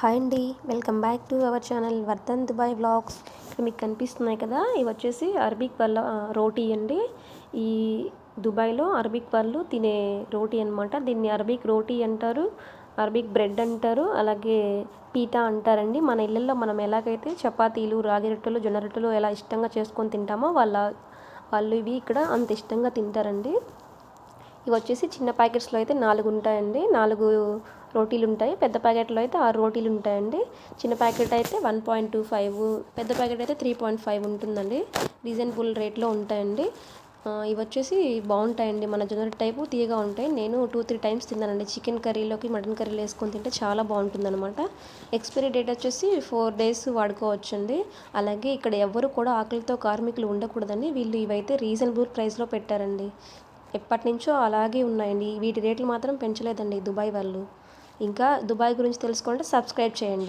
Hi అండి, welcome back to our channel Vardhan Dubai vlogs. ఇక్కడ మీకు కనిపిస్తున్నాయి కదా, ఇవి వచ్చేసి అరబిక్ వాళ్ళ రోటీ అండి. ఈ దుబాయ్లో అరబిక్ వాళ్ళు తినే రోటీ అనమాట. దీన్ని అరబిక్ రోటీ అంటారు, అరబిక్ బ్రెడ్ అంటారు, అలాగే పీటా అంటారండి. మన ఇళ్ళల్లో మనం ఎలాగైతే చపాతీలు, రాగి రొట్టెలు, జొన్న రొట్టెలు ఎలా ఇష్టంగా చేసుకొని తింటామో వాళ్ళు ఇవి ఇక్కడ అంత ఇష్టంగా తింటారండి. ఇవి వచ్చేసి చిన్న ప్యాకెట్స్లో అయితే 4 ఉంటాయండి, 4 రోటీలు ఉంటాయి. పెద్ద ప్యాకెట్లో అయితే 6 రోటీలు ఉంటాయండి. చిన్న ప్యాకెట్ అయితే 1.25, పెద్ద ప్యాకెట్ అయితే 3.5 ఉంటుందండి. రీజనబుల్ రేట్లో ఉంటాయండి. ఇవి వచ్చేసి బాగుంటాయండి, మన జొన్న టైపు తీయగా ఉంటాయి. నేను 2-3 టైమ్స్ తిన్నానండి. చికెన్ కర్రీలోకి, మటన్ కర్రీలో వేసుకొని తింటే చాలా బాగుంటుందన్నమాట. ఎక్స్పైరీ డేట్ వచ్చేసి 4 days వాడుకోవచ్చండి. అలాగే ఇక్కడ ఎవరు కూడా ఆకలితో కార్మికులు ఉండకూడదని వీళ్ళు ఇవైతే రీజనబుల్ ప్రైస్లో పెట్టారండి. ఎప్పటి నుంచో అలాగే ఉన్నాయండి. వీటి రేట్లు మాత్రం పెంచలేదండి దుబాయ్ వాళ్ళు. ఇంకా దుబాయ్ గురించి తెలుసుకోవాలంటే సబ్స్క్రైబ్ చేయండి.